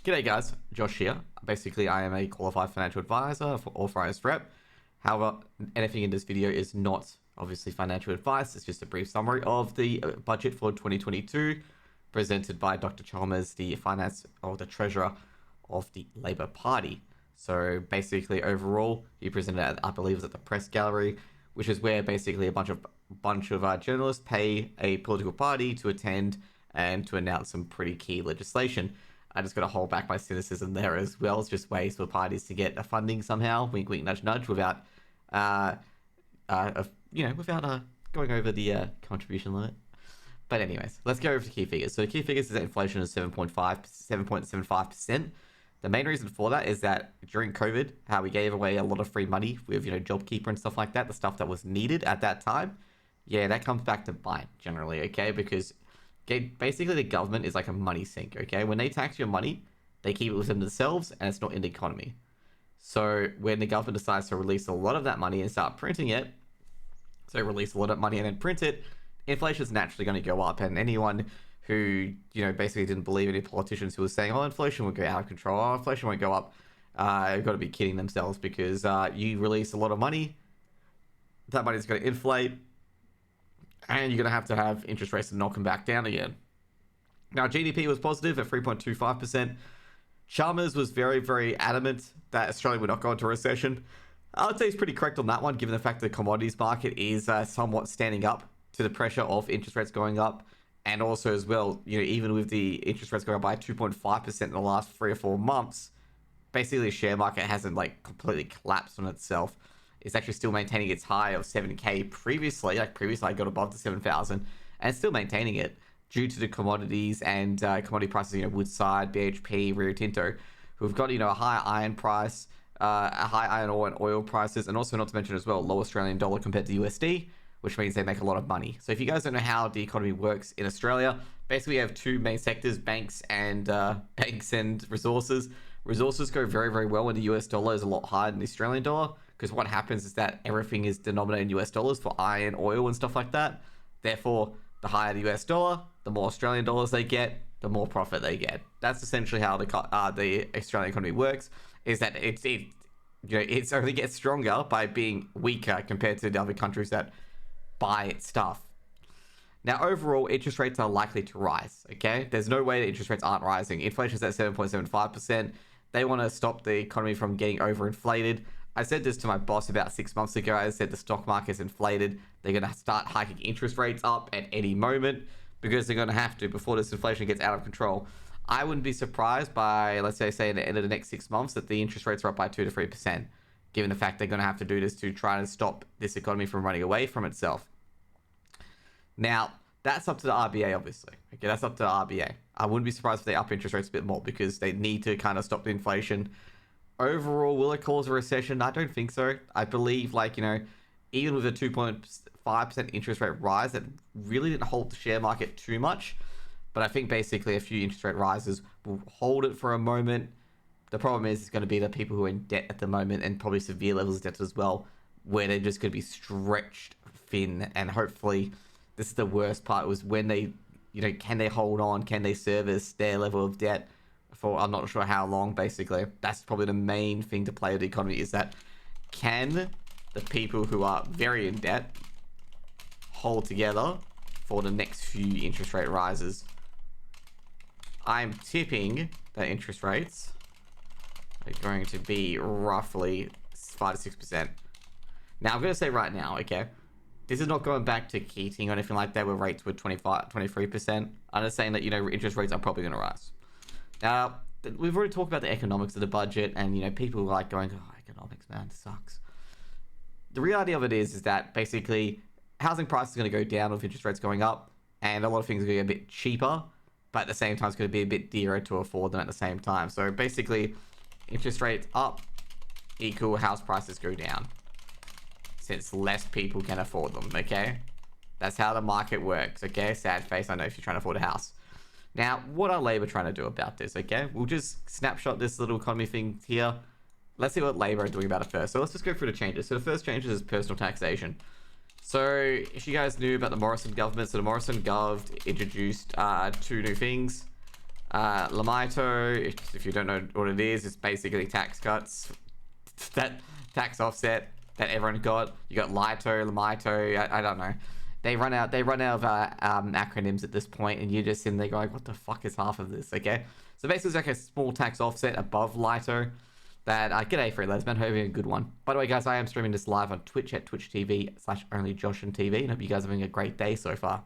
G'day guys, Josh here. Basically, I am a qualified financial advisor for authorized rep. However, anything in this video is not obviously financial advice. It's just a brief summary of the budget for 2022 presented by Dr. Chalmers, the finance or the treasurer of the Labour Party. So basically, overall, he presented at, I believe, it was at the press gallery, which is where basically a bunch of journalists pay a political party to attend and to announce some pretty key legislation. I just got to hold back my cynicism there as well. It's just ways for parties to get a funding somehow, wink, wink, nudge, nudge, without, without going over the contribution limit. But anyways, let's go over to key figures. So the key figures is that inflation is 7.75%. The main reason for that is that during COVID, how we gave away a lot of free money with, JobKeeper and stuff like that, the stuff that was needed at that time. Yeah, that comes back to bite generally, okay? Because basically the government is like a money sink, okay? When they tax your money, they keep it with themselves and it's not in the economy. So when the government decides to release a lot of that money and start printing it, so release a lot of money and then print it, inflation is naturally going to go up. And anyone who, basically didn't believe any politicians who were saying, oh, inflation will go out of control, oh, inflation won't go up, have got to be kidding themselves, because you release a lot of money, that money's going to inflate, and you're going to have interest rates to knock them back down again. Now, GDP was positive at 3.25%. Chalmers was very, very adamant that Australia would not go into a recession. I would say he's pretty correct on that one, given the fact that the commodities market is somewhat standing up to the pressure of interest rates going up. And also as well, even with the interest rates going up by 2.5% in the last 3 or 4 months, basically the share market hasn't completely collapsed on itself. It's actually still maintaining its high of 7K previously. Previously I got above the 7,000 and it's still maintaining it due to the commodities and commodity prices, Woodside, BHP, Rio Tinto, who've got, a higher iron price, a high iron ore and oil prices, and also not to mention as well, low Australian dollar compared to USD, which means they make a lot of money. So if you guys don't know how the economy works in Australia, basically we have two main sectors, banks and resources. Resources go very, very well when the US dollar is a lot higher than the Australian dollar, because what happens is that everything is denominated in US dollars for iron, oil, and stuff like that. Therefore, the higher the US dollar, the more Australian dollars they get, the more profit they get. That's essentially how the Australian economy works, is that it only gets stronger by being weaker compared to the other countries that buy its stuff. Now, overall, interest rates are likely to rise, okay? There's no way that interest rates aren't rising. Inflation is at 7.75%. They want to stop the economy from getting overinflated. I said this to my boss about 6 months ago. I said the stock market's inflated. They're going to start hiking interest rates up at any moment because they're going to have to before this inflation gets out of control. I wouldn't be surprised by, let's say at the end of the next 6 months, that the interest rates are up by 2 to 3%, given the fact they're going to have to do this to try and stop this economy from running away from itself. Now, that's up to the RBA, obviously. Okay, that's up to the RBA. I wouldn't be surprised if they up interest rates a bit more because they need to kind of stop the inflation. Overall, will it cause a recession? I don't think so. I believe, even with a 2.5% interest rate rise, that really didn't hold the share market too much. But I think basically a few interest rate rises will hold it for a moment. The problem is it's going to be the people who are in debt at the moment, and probably severe levels of debt as well, where they're just going to be stretched thin. And hopefully, this is the worst part, was when they, can they hold on? Can they service their level of debt for, I'm not sure how long, basically. That's probably the main thing to play with the economy, is that can the people who are very in debt hold together for the next few interest rate rises? I'm tipping that interest rates are going to be roughly 5 to 6%. Now, I'm going to say right now, okay, this is not going back to Keating or anything like that, where rates were 23%. I'm just saying that, interest rates are probably going to rise. Now, we've already talked about the economics of the budget, and, people are going, oh, economics, man, sucks. The reality of it is that basically housing prices are going to go down with interest rates going up, and a lot of things are going to get a bit cheaper, but at the same time, it's going to be a bit dearer to afford them at the same time. So basically, interest rates up equal house prices go down, since less people can afford them, okay? That's how the market works, okay? Sad face, I know, if you're trying to afford a house. Now, what are Labour trying to do about this, okay? We'll just snapshot this little economy thing here. Let's see what Labour are doing about it first. So let's just go through the changes. So the first changes is personal taxation. So if you guys knew about the Morrison government, so the Morrison Gov introduced 2 new things. Lamito, if you don't know what it is, it's basically tax cuts. That tax offset that everyone got. You got Lito, Lamito, I don't know. They run out of acronyms at this point, and you're just in there going, what the fuck is half of this, okay? So basically it's like a small tax offset above Lito that g'day free lesbian, hope you're having a good one. By the way, guys, I am streaming this live on Twitch at twitch.tv/onlyjoshandtv, and hope you guys are having a great day so far.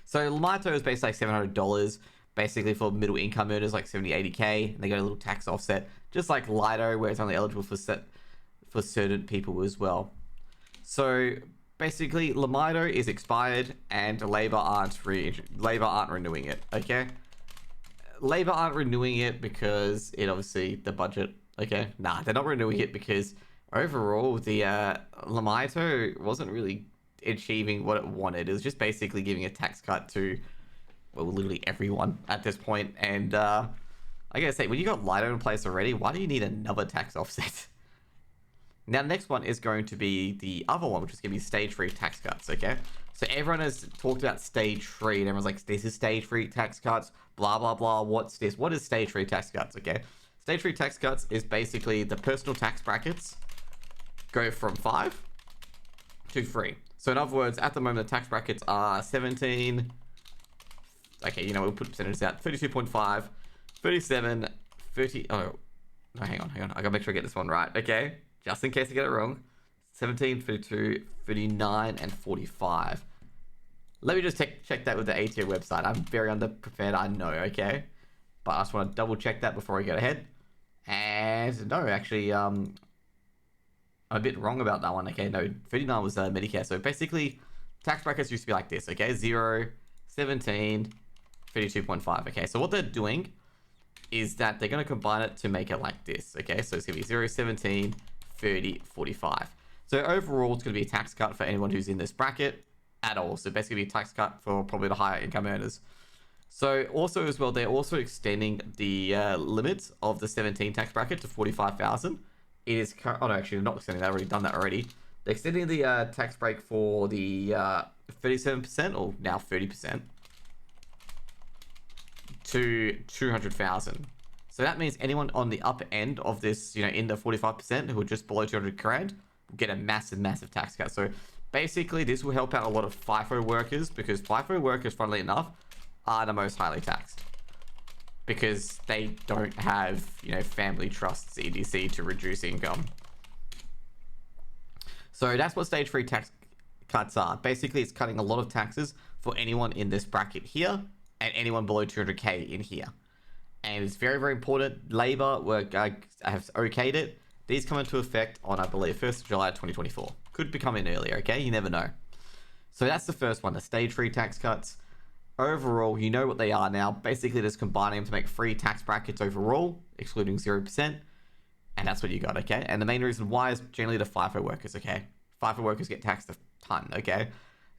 So Lamito is basically like $700, basically for middle income earners like 70, 80k, and they got a little tax offset, just like Lito, where it's only eligible for certain people as well. So basically, Lamito is expired, and Labor aren't renewing it. Okay, Labor aren't renewing it because it obviously the budget. Okay, nah, they're not renewing it because overall the Lamito wasn't really achieving what it wanted. It was just basically giving a tax cut to, well, literally everyone at this point. And I gotta say, when you got Lito in place already, why do you need another tax offset? Now, the next one is going to be the other one, which is going to be stage 3 tax cuts, okay? So everyone has talked about stage 3, and everyone's like, this is stage 3 tax cuts, blah, blah, blah, what's this? What is stage 3 tax cuts, okay? Stage 3 tax cuts is basically the personal tax brackets go from 5 to 3. So in other words, at the moment, the tax brackets are 17... Okay, you know, we'll put percentages out. 32.5, 37, 30... Oh, no, hang on. I gotta make sure I get this one right, okay? Just in case I get it wrong. 17, 32, 39, and 45. Let me just check that with the ATO website. I'm very underprepared, I know, okay? But I just want to double check that before I go ahead. And no, actually, I'm a bit wrong about that one, okay? No, 39 was Medicare. So basically, tax brackets used to be like this, okay? 0, 17, 32.5, okay? So what they're doing is that they're going to combine it to make it like this, okay? So it's going to be 0, 17, 30, 45. So overall, it's going to be a tax cut for anyone who's in this bracket at all. So basically a tax cut for probably the higher income earners. So also as well, they're also extending the limits of the 17 tax bracket to 45,000. It is, oh no, actually, they're not extending that, I've already done that already. They're extending the tax break for the 37%, or now 30%, to 200,000. So that means anyone on the upper end of this, you know, in the 45% who are just below 200 grand, will get a massive tax cut. So basically, this will help out a lot of FIFO workers, because FIFO workers, funnily enough, are the most highly taxed, because they don't have, you know, family trusts, etc., to reduce income. So that's what stage 3 tax cuts are. Basically, it's cutting a lot of taxes for anyone in this bracket here and anyone below 200k in here. And it's very important. Labor have okayed it. These come into effect on, I believe, 1st of July 2024. Could become in earlier, okay? You never know. So that's the first one, the stage 3 tax cuts. Overall, you know what they are now. Basically, just combining them to make 3 tax brackets overall, excluding 0%. And that's what you got, okay? And the main reason why is generally the FIFO workers, okay? FIFO workers get taxed a ton, okay?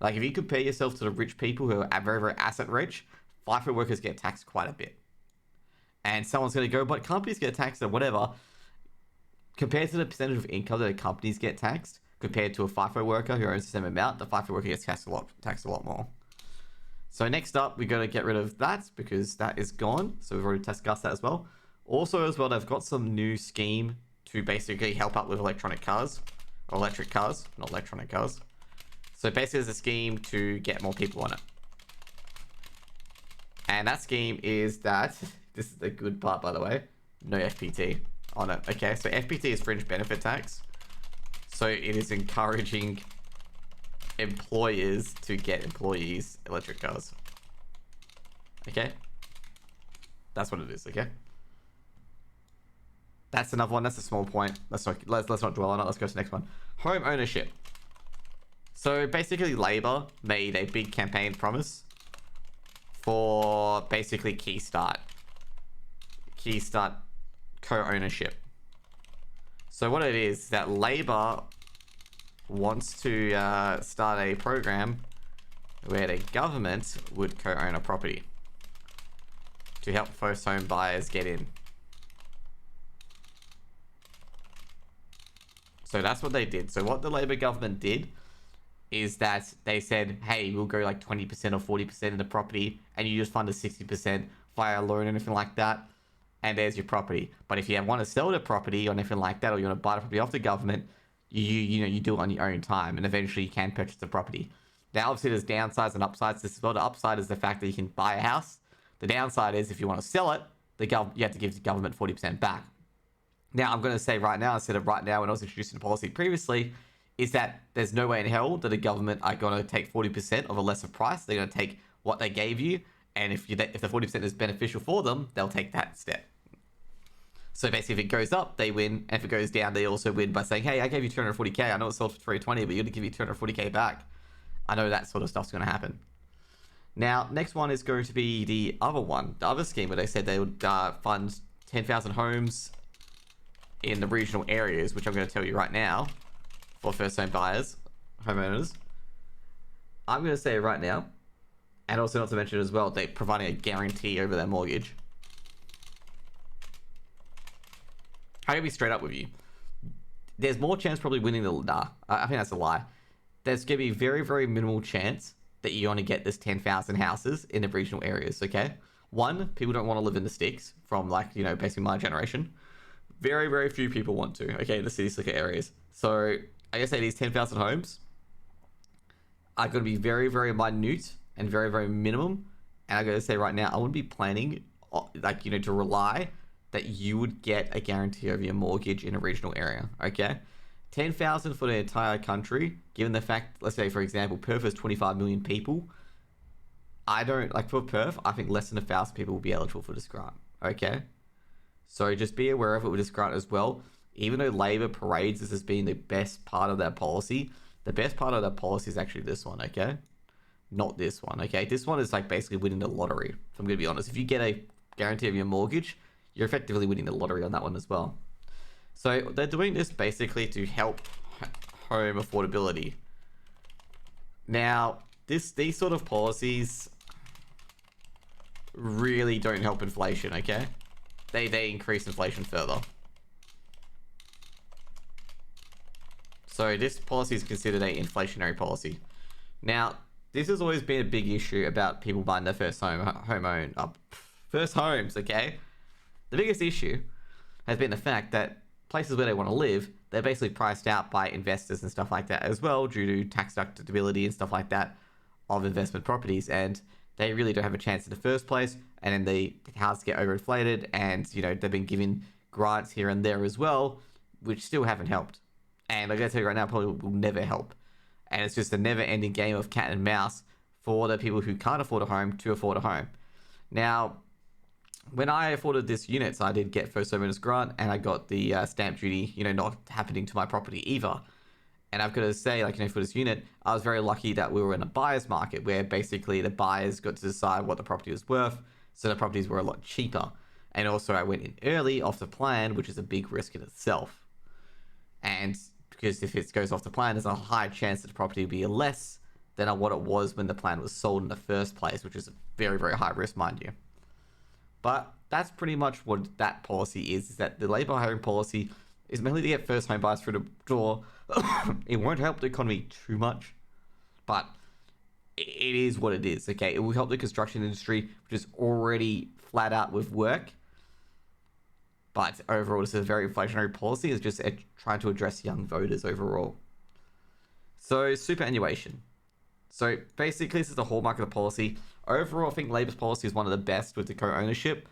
Like, if you compare yourself to the rich people who are very asset rich, FIFO workers get taxed quite a bit. And someone's going to go, but companies get taxed or whatever. Compared to the percentage of income that the companies get taxed, compared to a FIFO worker who owns the same amount, the FIFO worker gets taxed a lot more. So next up, we're going to get rid of that, because that is gone. So we've already discussed that as well. Also as well, they've got some new scheme to basically help out with electric cars. So basically there's a scheme to get more people on it. And that scheme is that, this is the good part, by the way, no FPT on it. Okay, so FPT is fringe benefit tax. So it is encouraging employers to get employees electric cars. Okay, that's what it is. Okay, that's another one. That's a small point. Let's not dwell on it. Let's go to the next one. Home ownership. So basically, Labor made a big campaign promise for basically Key Start co-ownership. So what it is that Labor wants to start a program where the government would co-own a property to help first home buyers get in. So that's what they did. So what the Labor government did is that they said, hey, we'll go like 20% or 40% in the property, and you just fund a 60% via a loan or anything like that, and there's your property. But if you want to sell the property or anything like that, or you want to buy the property off the government, you do it on your own time, and eventually you can purchase the property. Now, obviously, there's downsides and upsides to this as well. The upside is the fact that you can buy a house. The downside is if you want to sell it, you have to give the government 40% back. Now, I'm going to say right now, instead of right now when I was introducing the policy previously, is that there's no way in hell that the government are going to take 40% of a lesser price. They're going to take what they gave you, and if the 40% is beneficial for them, they'll take that step. So basically, if it goes up, they win. And if it goes down, they also win by saying, hey, I gave you 240k. I know it sold for 320, but you're going to give me 240k back. I know that sort of stuff's going to happen. Now, next one is going to be the other one. The other scheme where they said they would fund 10,000 homes in the regional areas, which I'm going to tell you right now, for first home buyers, homeowners. I'm going to say right now, and also not to mention as well, they're providing a guarantee over their mortgage. I'm going to be straight up with you. There's more chance probably winning the... Nah, I think that's a lie. There's going to be very, very minimal chance that you're going to get this 10,000 houses in the regional areas, okay? One, people don't want to live in the sticks from, like, you know, basically my generation. Very, very few people want to, okay, in the city slicker areas. So, I guess say these 10,000 homes are going to be very, very minute and very, very minimum. And I'm going to say right now, I wouldn't be planning, like, you know, to rely that you would get a guarantee over your mortgage in a regional area, okay? 10,000 for the entire country, given the fact, let's say, for example, Perth has 25 million people. I don't, like, for Perth, I think less than 1,000 people will be eligible for this grant, okay? So just be aware of it with this grant as well. Even though Labor parades this as being the best part of their policy, the best part of their policy is actually this one, okay? Not this one, okay? This one is like basically winning the lottery, if I'm going to be honest. If you get a guarantee of your mortgage, you're effectively winning the lottery on that one as well. So they're doing this basically to help home affordability. Now, these sort of policies really don't help inflation, okay? They increase inflation further. So this policy is considered an inflationary policy. Now, this has always been a big issue about people buying their first first homes, okay? The biggest issue has been the fact that places where they want to live, they're basically priced out by investors and stuff like that as well, due to tax deductibility and stuff like that of investment properties, and they really don't have a chance in the first place. And then the houses get overinflated, and you know they've been given grants here and there as well, which still haven't helped. And I gotta tell you right now, probably will never help. And it's just a never-ending game of cat and mouse for the people who can't afford a home to afford a home. Now, when I afforded this unit, so I did get first homeowners grant, and I got the stamp duty, you know, not happening to my property either. And I've got to say, like, you know, for this unit, I was very lucky that we were in a buyer's market where basically the buyers got to decide what the property was worth, so the properties were a lot cheaper. And also I went in early off the plan, which is a big risk in itself. And because if it goes off the plan, there's a high chance that the property will be less than what it was when the plan was sold in the first place, which is a very, very high risk, mind you. But that's pretty much what that policy is that the Labour hiring policy is mainly to get first home buyers through the door. It won't help the economy too much, but it is what it is, okay? It will help the construction industry, which is already flat out with work. But overall, this is a very inflationary policy. It's just trying to address young voters overall. So, superannuation. So, basically, this is the hallmark of the policy. Overall, I think Labor's policy is one of the best with the co-ownership.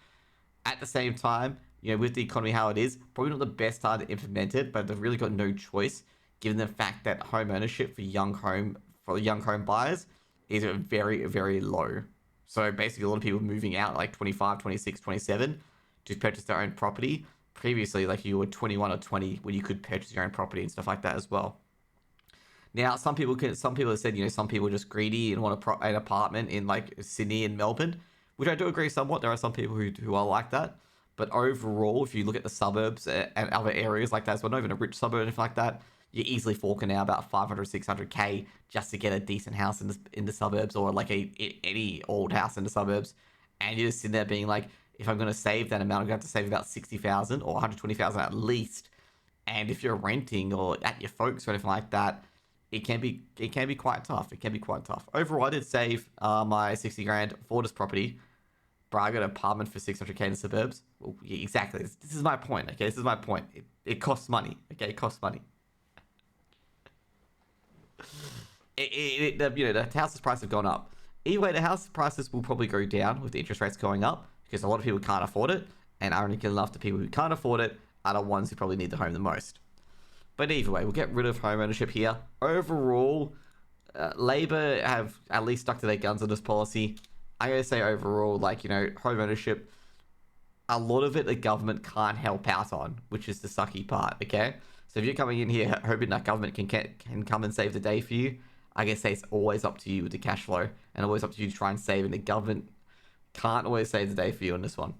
At the same time, you know, with the economy how it is, probably not the best time to implement it, but they've really got no choice, given the fact that home ownership for young home buyers is very, very low. So basically, a lot of people moving out like 25, 26, 27 to purchase their own property. Previously, like you were 21 or 20 when you could purchase your own property and stuff like that as well. Now, some people have said, you know, some people are just greedy and want an apartment in like Sydney and Melbourne, which I do agree somewhat. There are some people who are like that. But overall, if you look at the suburbs and other areas like that, so not even a rich suburb or anything like that, you're easily forking out about 500, 600k just to get a decent house in the suburbs, or like any old house in the suburbs. And you're just sitting there being like, if I'm going to save that amount, I'm going to have to save about 60,000 or 120,000 at least. And if you're renting or at your folks or anything like that, it can be quite tough. It can be quite tough. Overall, I did save my 60 grand for this property. bro, I got an apartment for 600k in the suburbs. Well, yeah, exactly. This is my point. Okay, this is my point. It costs money. Okay, it costs money. The houses prices have gone up. Either way, the house prices will probably go down with the interest rates going up because a lot of people can't afford it, and ironically enough, the people who can't afford it are the ones who probably need the home the most. But either way, we'll get rid of home ownership here. Overall, Labor have at least stuck to their guns on this policy. I gotta say overall, home ownership, a lot of it the government can't help out on, which is the sucky part, okay? So if you're coming in here hoping that government can come and save the day for you, I guess it's always up to you with the cash flow and always up to you to try and save, and the government can't always save the day for you on this one.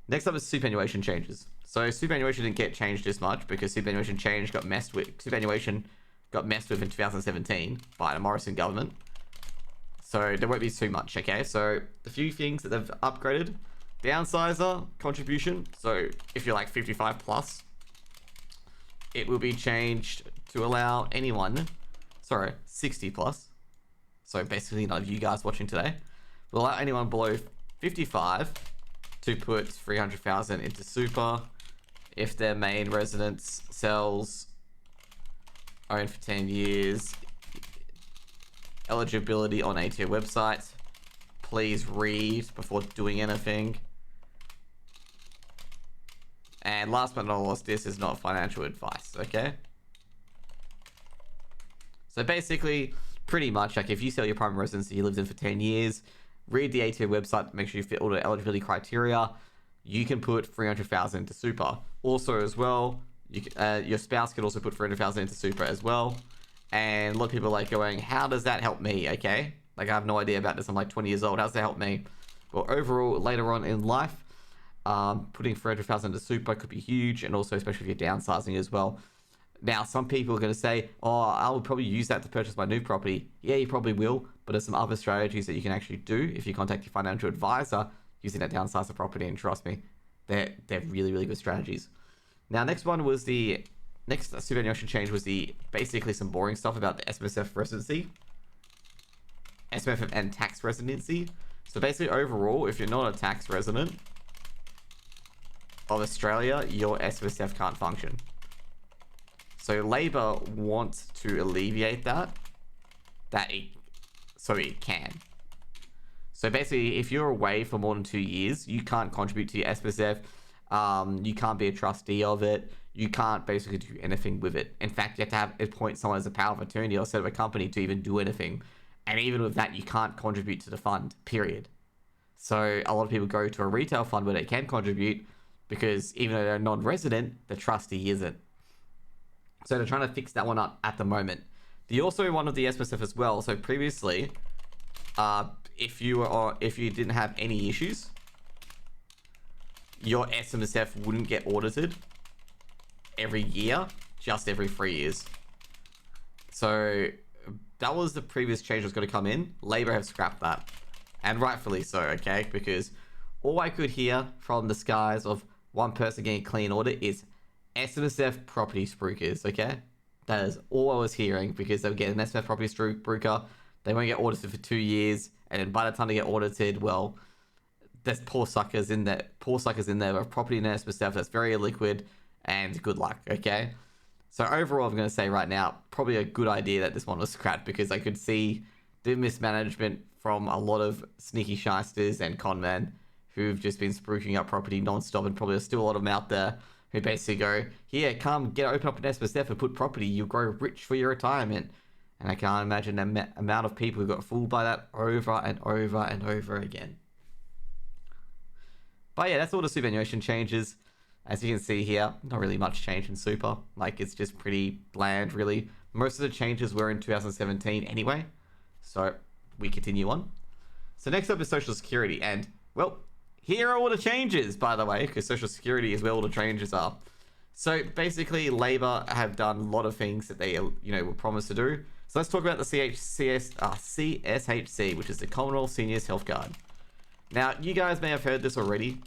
Next up is superannuation changes. So superannuation didn't get changed this much because superannuation got messed with in 2017 by the Morrison government. So there won't be too much, okay? So the few things that they've upgraded: Downsizer contribution. So if you're like 55 plus, it will be changed to allow anyone, 60 plus. So basically none of you guys watching today will allow anyone below 55 to put 300,000 into super if their main residence sells, owned for 10 years. Eligibility on ATO website. Please read before doing anything. And last but not least, this is not financial advice, okay? So basically, pretty much, like if you sell your primary residence that you lived in for 10 years, read the ATO website to make sure you fit all the eligibility criteria. You can put 300,000 into super. Also, as well, your spouse can also put 300,000 into super as well. And a lot of people are like going, how does that help me? Okay, like I have no idea about this. I'm like 20 years old. How does that help me? Well, overall, later on in life, putting 300,000 into super could be huge, and also especially if you're downsizing as well. Now, some people are going to say, oh, I will probably use that to purchase my new property. Yeah, you probably will, but there's some other strategies that you can actually do if you contact your financial advisor using that downsizer property, and trust me, they're really, really good strategies. Now, next superannuation change was basically some boring stuff about the SMSF residency, SMSF and tax residency. So basically, overall, if you're not a tax resident of Australia, your SMSF can't function. So Labor wants to alleviate that so it can. So basically, if you're away for more than 2 years, you can't contribute to your SMSF. You can't be a trustee of it. You can't basically do anything with it. In fact, you have to appoint someone as a power of attorney or set up a company to even do anything. And even with that, you can't contribute to the fund, period. So a lot of people go to a retail fund where they can contribute because even though they're non-resident, the trustee isn't. So they're trying to fix that one up at the moment. The also one of the SMSF as well. So previously, if you didn't have any issues, your SMSF wouldn't get audited every year, just every 3 years. So that was the previous change that's going to come in. Labor have scrapped that, and rightfully so, okay? Because all I could hear from the skies of one person getting a clean audit is SMSF property spruikers, okay? That is all I was hearing, because they would get an SMSF property spruiker, they won't get audited for 2 years, and then by the time they get audited, well, there's poor suckers in there with property in SMSF that's very illiquid, and good luck, okay? So overall, I'm going to say right now, probably a good idea that this one was scrapped, because I could see the mismanagement from a lot of sneaky shysters and con men who've just been spruiking up property non-stop, and probably there's still a lot of them out there who basically go, here, come open up an SMSF and put property, you'll grow rich for your retirement. And I can't imagine the amount of people who got fooled by that over and over and over again. But yeah, that's all the superannuation changes. As you can see here, not really much change in super. Like, it's just pretty bland, really. Most of the changes were in 2017 anyway. So we continue on. So next up is Social Security. And, well, here are all the changes, by the way, because Social Security is where all the changes are. So basically, Labor have done a lot of things that they, were promised to do. So let's talk about the CSHC, which is the Commonwealth Seniors Health Card. Now, you guys may have heard this already,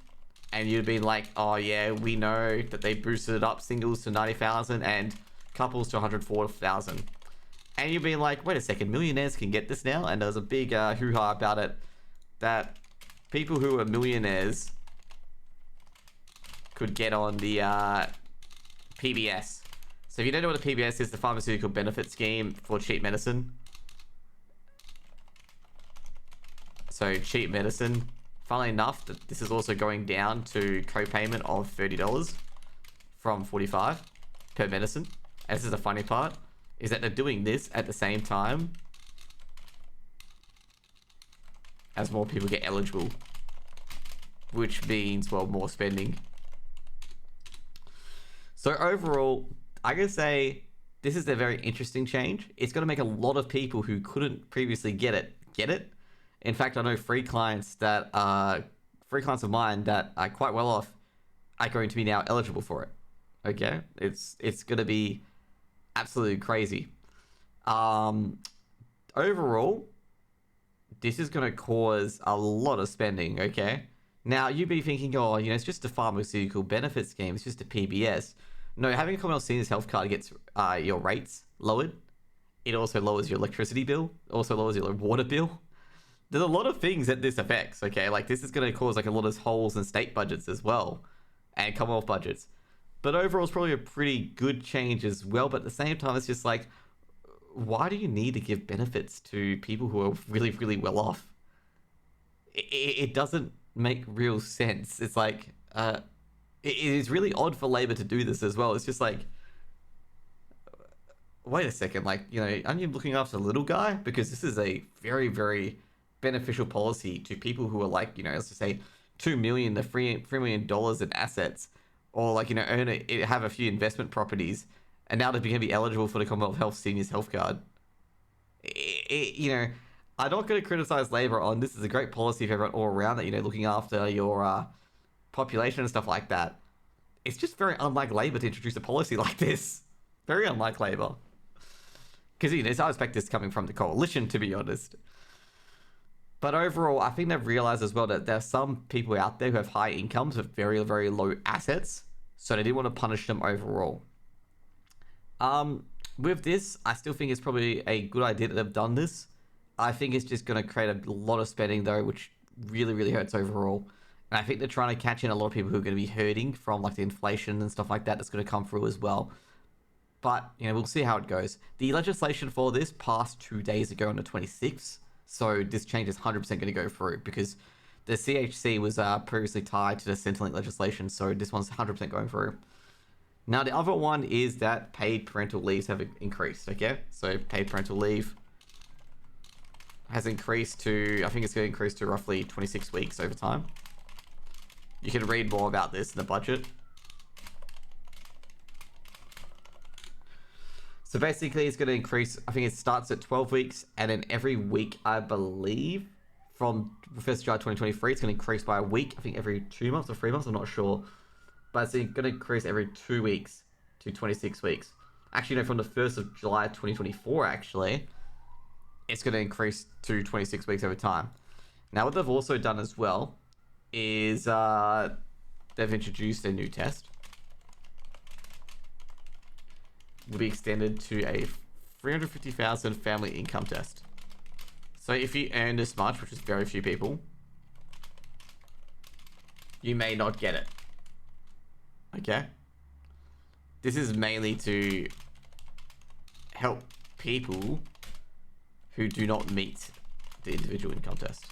and you've been like, oh yeah, we know that they boosted it up, singles to 90,000 and couples to 104,000. And you've been like, wait a second, millionaires can get this now? And there was a big hoo-ha about it, that people who are millionaires could get on the PBS. So if you don't know what the PBS is, the Pharmaceutical Benefit Scheme for cheap medicine. So cheap medicine. Funnily enough, this is also going down to co-payment of $30 from $45 per medicine. And this is the funny part, is that they're doing this at the same time as more people get eligible, which means, well, more spending. So overall, I gotta say, this is a very interesting change. It's going to make a lot of people who couldn't previously get it. In fact, I know free clients of mine that are quite well off are going to be now eligible for it. Okay, it's going to be absolutely crazy. Overall, this is going to cause a lot of spending. Okay, now you'd be thinking, oh, it's just a pharmaceutical benefit scheme. It's just a PBS. No, having a Commonwealth Seniors Health Card gets your rates lowered. It also lowers your electricity bill. Also lowers your water bill. There's a lot of things that this affects, okay? Like, this is going to cause, like, a lot of holes in state budgets as well. And Commonwealth budgets. But overall, it's probably a pretty good change as well. But at the same time, it's just like, why do you need to give benefits to people who are really, really well off? It doesn't make real sense. It's like, it is really odd for Labor to do this as well. It's just like, wait a second, like, aren't you looking after the little guy? Because this is a very, very beneficial policy to people who are like, let's just say $2 million, the $3 million in assets, or like, have a few investment properties, and now they're going to be eligible for the Commonwealth Health Seniors Health Card. I'm not going to criticize Labor on this. Is a great policy for everyone all around that, looking after your population and stuff like that. It's just very unlike Labor to introduce a policy like this. Very unlike Labor. Because, I expect this coming from the coalition, to be honest. But overall, I think they've realized as well that there are some people out there who have high incomes with very, very low assets. So they didn't want to punish them overall. With this, I still think it's probably a good idea that they've done this. I think it's just going to create a lot of spending, though, which really, really hurts overall. And I think they're trying to catch in a lot of people who are going to be hurting from like the inflation and stuff like that that's going to come through as well. But, we'll see how it goes. The legislation for this passed 2 days ago on the 26th. So this change is 100% going to go through because the CSHC was previously tied to the Centrelink legislation. So this one's 100% going through. Now, the other one is that paid parental leaves have increased, okay? So paid parental leave has increased to, I think it's going to increase to roughly 26 weeks over time. You can read more about this in the budget. So basically, it's going to increase, I think it starts at 12 weeks, and then every week, I believe, from 1st July 2023, it's going to increase by a week. I think every 2 months or 3 months, I'm not sure. But it's going to increase every 2 weeks to 26 weeks. Actually, no, from the 1st of July 2024, actually, it's going to increase to 26 weeks over time. Now, what they've also done as well is they've introduced a new test. Will be extended to a 350,000 family income test. So if you earn this much, which is very few people, you may not get it. Okay? This is mainly to help people who do not meet the individual income test.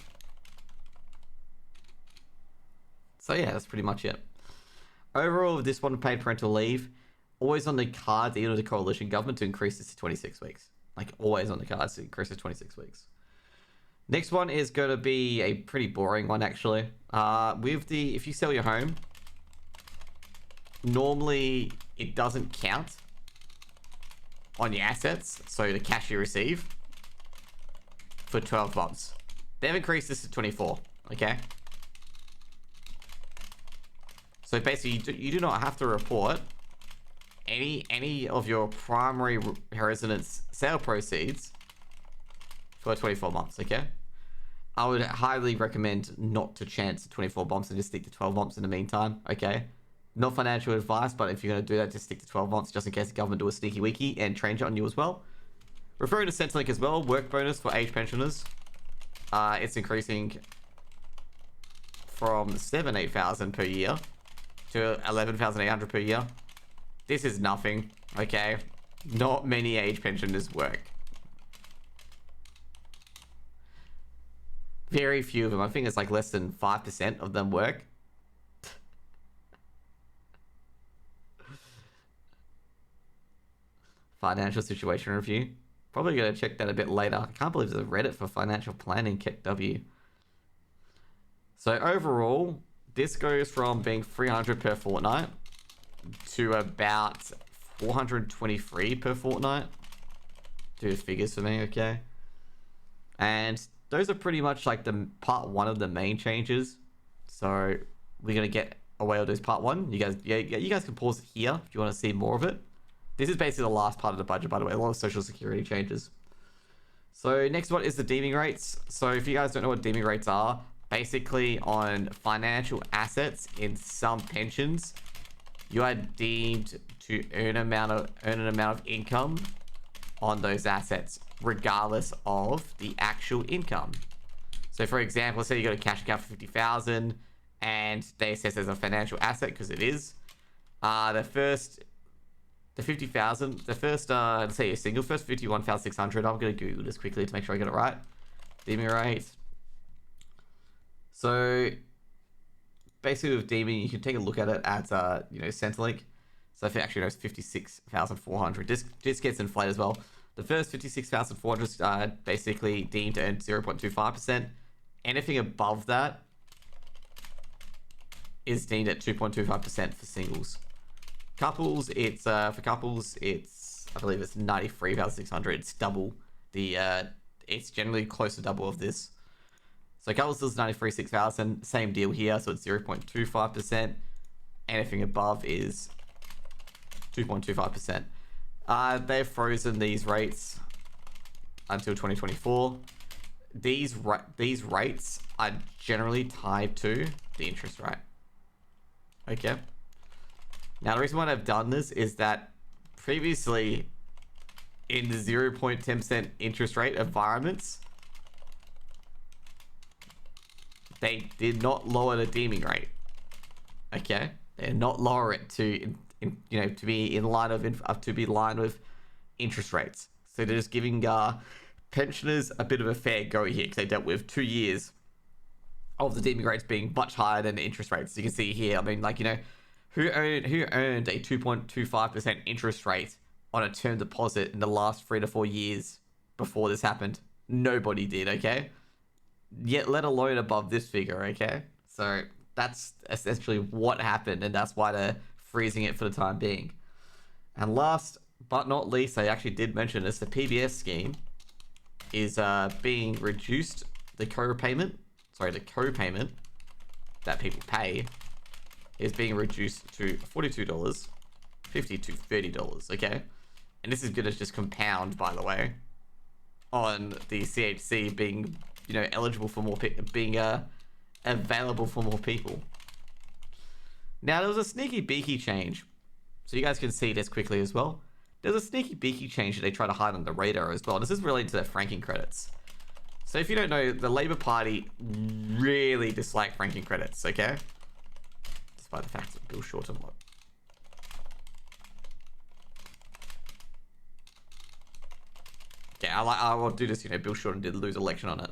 So yeah, that's pretty much it. Overall, this one, paid parental leave, always on the cards, even with the coalition government, to increase this to 26 weeks. Like, always on the cards to increase to 26 weeks. Next one is going to be a pretty boring one, actually. If you sell your home, normally it doesn't count on your assets, so the cash you receive, for 12 months. They've increased this to 24, okay? So basically, you do not have to report any of your primary residence sale proceeds for 24 months, okay? I would highly recommend not to chance 24 months and just stick to 12 months in the meantime, okay? Not financial advice, but if you're going to do that, just stick to 12 months just in case the government do a sneaky wiki and change it on you as well. Referring to Centrelink as well, work bonus for age pensioners. It's increasing from 8,000 per year to 11,800 per year. This is nothing, okay? Not many age pensioners work. Very few of them. I think it's like less than 5% of them work. Financial situation review. Probably going to check that a bit later. I can't believe there's a Reddit for financial planning, KW. So overall, this goes from being 300 per fortnight to about 423 per fortnight. Do the figures for me, okay? And those are pretty much like the part one of the main changes. So we're gonna get away with this part one. You guys, you guys can pause it here if you want to see more of it. This is basically the last part of the budget, by the way. A lot of social security changes. So next one is the deeming rates. So if you guys don't know what deeming rates are, basically on financial assets in some pensions, you are deemed to earn an amount of income on those assets, regardless of the actual income. So for example, let's say you got a cash account for 50,000 and they assess as a financial asset because it is. The 50,000, the first, let's say a single, first 51,600. I'm going to Google this quickly to make sure I get it right. Deeming rate. So basically with deeming, you can take a look at it at, Centrelink. So if it actually knows 56,400, this gets inflated as well. The first 56,400 is basically deemed to earn 0.25%. Anything above that is deemed at 2.25% for singles. Couples, it's I believe it's 93,600. It's double the it's generally close to double of this. So couples is 93,600, same deal here, so it's 0.25%. Anything above is 2.25%. They've frozen these rates until 2024. These rates are generally tied to the interest rate. Okay. Now, the reason why I've done this is that previously in the 0.10% interest rate environments, they did not lower the deeming rate. Okay, they did not lower it to be in line with interest rates. So they're just giving pensioners a bit of a fair go here because they dealt with 2 years of the deeming rates being much higher than the interest rates. So you can see here, I mean, who earned a 2.25% interest rate on a term deposit in the last 3 to 4 years before this happened? Nobody did, okay? Yet, let alone above this figure, okay? So that's essentially what happened, and that's why they're freezing it for the time being. And last but not least, I actually did mention this, the PBS scheme is being reduced. The co-payment that people pay is being reduced to $42, $50 to $30, okay? And this is going to just compound, by the way, on the CHC being, eligible for more people, being available for more people. Now, there was a sneaky beaky change. So you guys can see this quickly as well. There's a sneaky beaky change that they try to hide on the radar as well. This is related to their franking credits. So if you don't know, the Labour Party really dislike franking credits, okay? Despite the fact that Bill Shorten what? Okay, I will do this, Bill Shorten did lose election on it.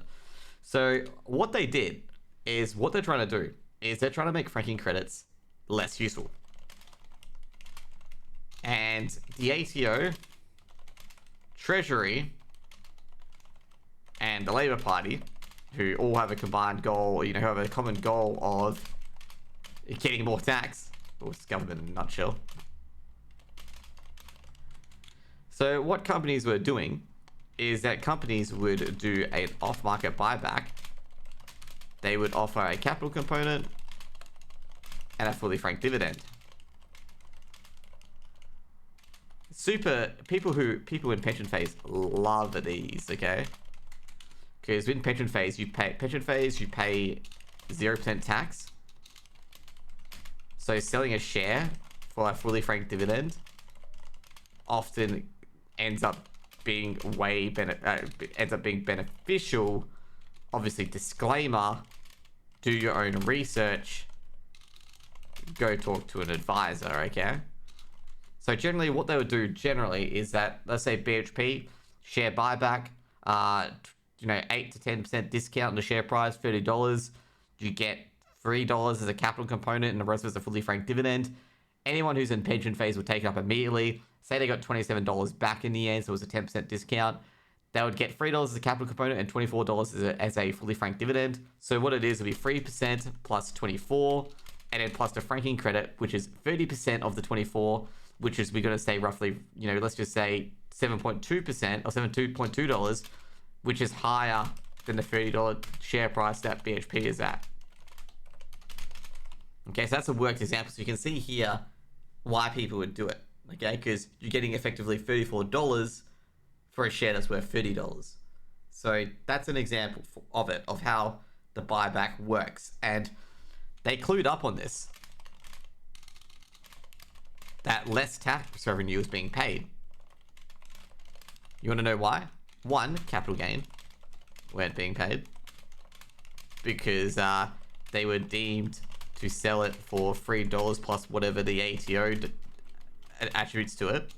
So what they did is, what they're trying to do is they're trying to make franking credits less useful. And the ATO, Treasury, and the Labour Party, who all have a combined goal, who have a common goal of getting more tax. Well, it's government in a nutshell. So what companies were doing is that companies would do an off-market buyback. They would offer a capital component and a fully franked dividend. People in pension phase love these, okay? Because in pension phase you pay 0% tax. So selling a share for a fully franked dividend often ends up being beneficial. Obviously, disclaimer, do your own research, go talk to an advisor, okay? So generally what they would do generally is that, let's say BHP, share buyback, 8 to 10% discount on the share price, $30. You get $3 as a capital component and the rest is a fully franked dividend. Anyone who's in pension phase will take it up immediately. Say they got $27 back in the end, so it was a 10% discount. They would get $3 as a capital component and $24 as a fully franked dividend. So what it is, it'll be 3% plus 24, and then plus the franking credit, which is 30% of the 24, which is, we're going to say roughly, let's just say 7.2% or $72.2, which is higher than the $30 share price that BHP is at. Okay, so that's a worked example. So you can see here why people would do it. Okay, because you're getting effectively $34 for a share that's worth $30. So that's an example of it, of how the buyback works. And they clued up on this, that less tax revenue is being paid. You want to know why? One, capital gain weren't being paid because they were deemed to sell it for $3 plus whatever the ATO attributes to it.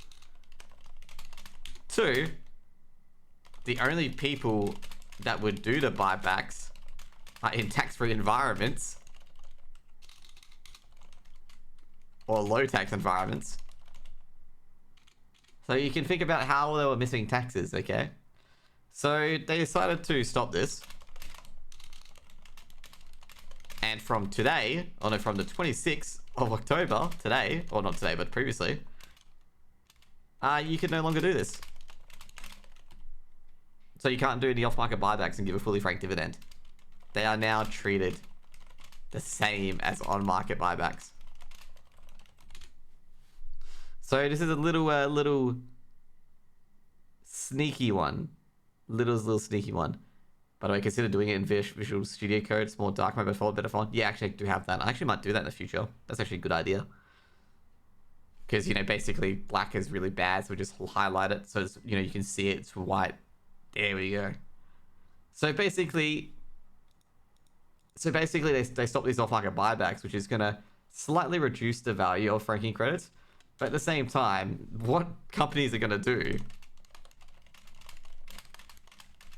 Two, the only people that would do the buybacks are in tax-free environments or low-tax environments. So you can think about how they were missing taxes, okay? So they decided to stop this. And from today, from the 26th of October, today, or not today, but previously, you can no longer do this. So you can't do any off-market buybacks and give a fully franked dividend. They are now treated the same as on-market buybacks. So this is a little sneaky one. Little sneaky one. By the way, consider doing it in Visual Studio Code. It's more dark mode, but better font. Yeah, actually, I do have that. I actually might do that in the future. That's actually a good idea. Because, basically, black is really bad, so we just highlight it. So, it's, you can see it. It's white. There we go. So, basically, they stop these off-market buybacks, which is going to slightly reduce the value of franking credits. But at the same time, what companies are going to do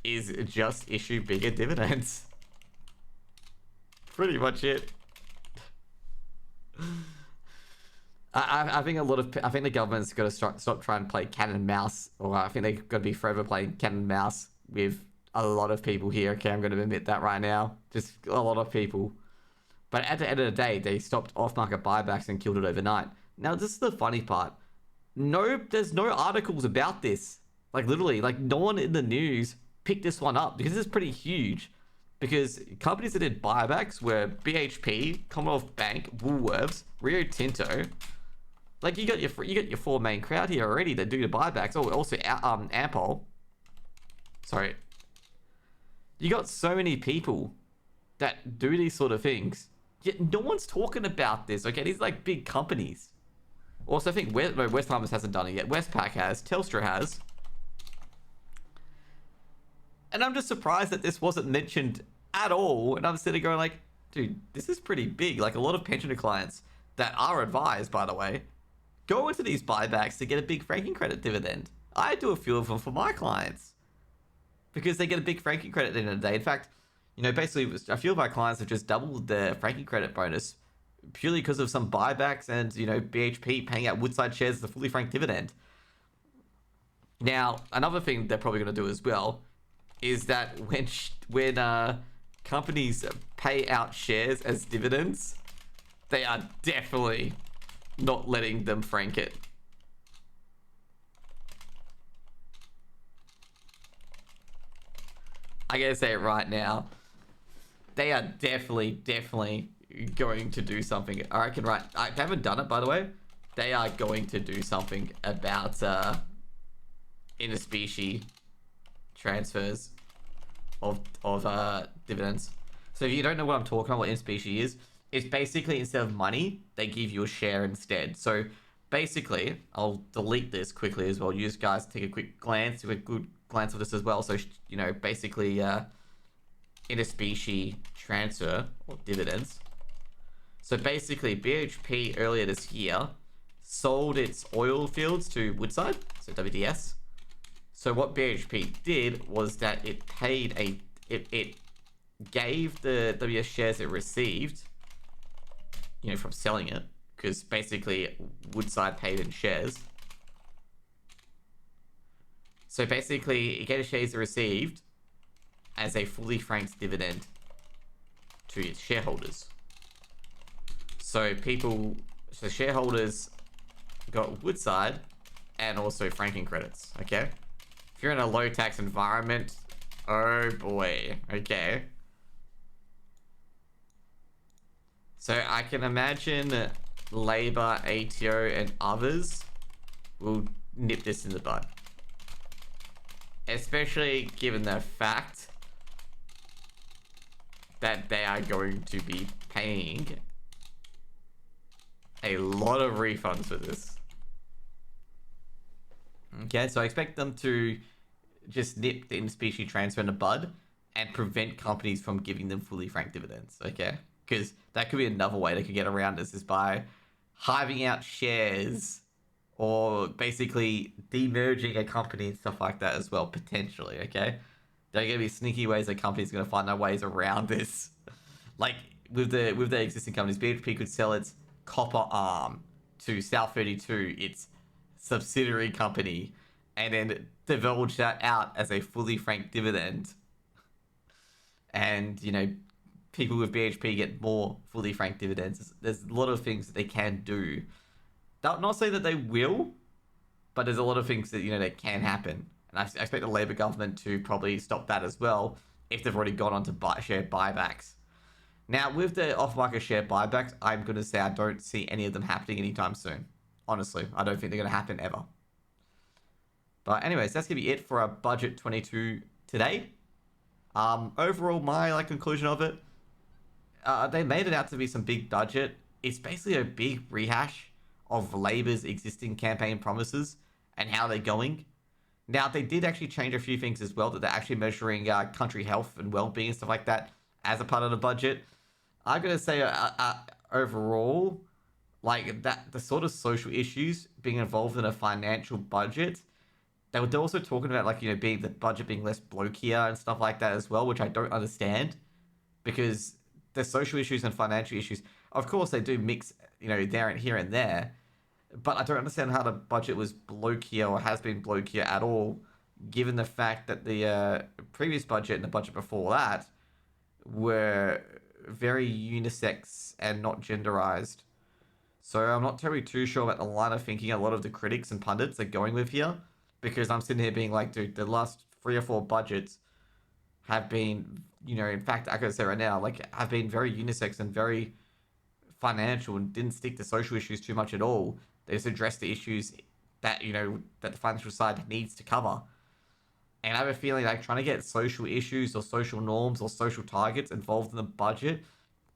is just issue bigger dividends. Pretty much it. I think I think the government's got to stop trying to play cat and mouse, or I think they've got to be forever playing cat and mouse with a lot of people here. Okay, I'm going to admit that right now. Just a lot of people. But at the end of the day, they stopped off-market buybacks and killed it overnight. Now, this is the funny part. There's no articles about this. Like, literally, no one in the news picked this one up because it's pretty huge. Because companies that did buybacks were BHP, Commonwealth Bank, Woolworths, Rio Tinto. You got your four main crowd here already that do the buybacks. Oh, also Ampol. Sorry. You got so many people that do these sort of things. Yet no one's talking about this. Okay, these are big companies. Also, I think Wesfarmers hasn't done it yet. Westpac has. Telstra has. And I'm just surprised that this wasn't mentioned at all. And I'm sitting going dude, this is pretty big. A lot of pensioner clients that are advised, by the way, go into these buybacks to get a big franking credit dividend. I do a few of them for my clients because they get a big franking credit at the end of the day. In fact, basically a few of my clients have just doubled their franking credit bonus purely because of some buybacks and, BHP paying out Woodside shares as a fully franked dividend. Now, another thing they're probably going to do as well is that when companies pay out shares as dividends, they are definitely not letting them frank it. I gotta say it right now. They are definitely going to do something. I reckon, right? I haven't done it, by the way. They are going to do something about Inspecie Transfers of dividends. So if you don't know what I'm talking about, what Inspecie is, it's basically instead of money, they give you a share instead. So basically, I'll delete this quickly as well. You guys take a quick glance, do a good glance of this as well. So, basically, Inspecie transfer or dividends. So basically, BHP earlier this year sold its oil fields to Woodside, so WDS. So what BHP did was that it paid it gave the WS shares it received, from selling it, because basically Woodside paid in shares. So basically, it gave the shares it received as a fully franked dividend to its shareholders. So shareholders got Woodside and also franking credits, okay? If you're in a low tax environment, oh boy, okay. So I can imagine Labour, ATO, and others will nip this in the bud. Especially given the fact that they are going to be paying a lot of refunds for this. Okay, so I expect them to just nip the in-specie transfer in the bud and prevent companies from giving them fully franked dividends, okay? Because that could be another way they could get around this, is by hiving out shares or basically demerging a company and stuff like that as well, potentially, okay? There are going to be sneaky ways that companies are going to find their ways around this. Like, with the existing companies, BHP could sell its copper arm to South32, its subsidiary company, and then divulge that out as a fully franked dividend. And, people with BHP get more fully franked dividends. There's a lot of things that they can do. They'll not say that they will, but there's a lot of things that, that can happen. And I expect the Labour government to probably stop that as well, if they've already gone on to share buybacks. Now, with the off-market share buybacks, I'm going to say I don't see any of them happening anytime soon. Honestly, I don't think they're going to happen ever. But anyways, that's going to be it for our Budget 22 today. Overall, my conclusion of it, they made it out to be some big budget. It's basically a big rehash of Labour's existing campaign promises and how they're going. Now, they did actually change a few things as well, that they're actually measuring country health and well-being and stuff like that as a part of the budget. I'm going to say overall, the sort of social issues being involved in a financial budget, they're also talking about being the budget being less blokier and stuff like that as well, which I don't understand, because the social issues and financial issues, of course, they do mix, there and here and there, but I don't understand how the budget was blokier or has been blokier at all, given the fact that the previous budget and the budget before that were very unisex and not genderized. So I'm not terribly too sure about the line of thinking a lot of the critics and pundits are going with here, because I'm sitting here being like, dude, the last 3 or 4 budgets have been, in fact, I could say right now, have been very unisex and very financial and didn't stick to social issues too much at all. They just addressed the issues that, that the financial side needs to cover. And I have a feeling trying to get social issues or social norms or social targets involved in the budget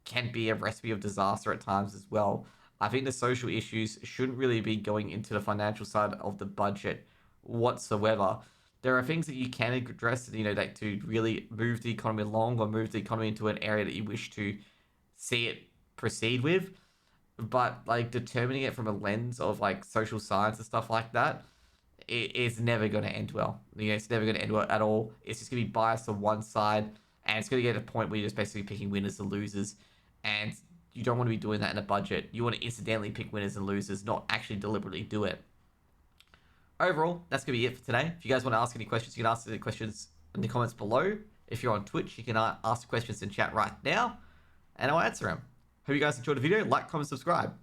can be a recipe of disaster at times as well. I think the social issues shouldn't really be going into the financial side of the budget whatsoever. There are things that you can address, to really move the economy along or move the economy into an area that you wish to see it proceed with. But determining it from a lens of social science and stuff like that, it is never going to end well. It's never going to end well at all. It's just going to be biased on one side, and it's going to get to a point where you're just basically picking winners and losers, and you don't want to be doing that in a budget. You want to incidentally pick winners and losers, not actually deliberately do it. Overall, that's going to be it for today. If you guys want to ask any questions, you can ask the questions in the comments below. If you're on Twitch, you can ask the questions in chat right now, and I'll answer them. Hope you guys enjoyed the video. Like, comment, subscribe.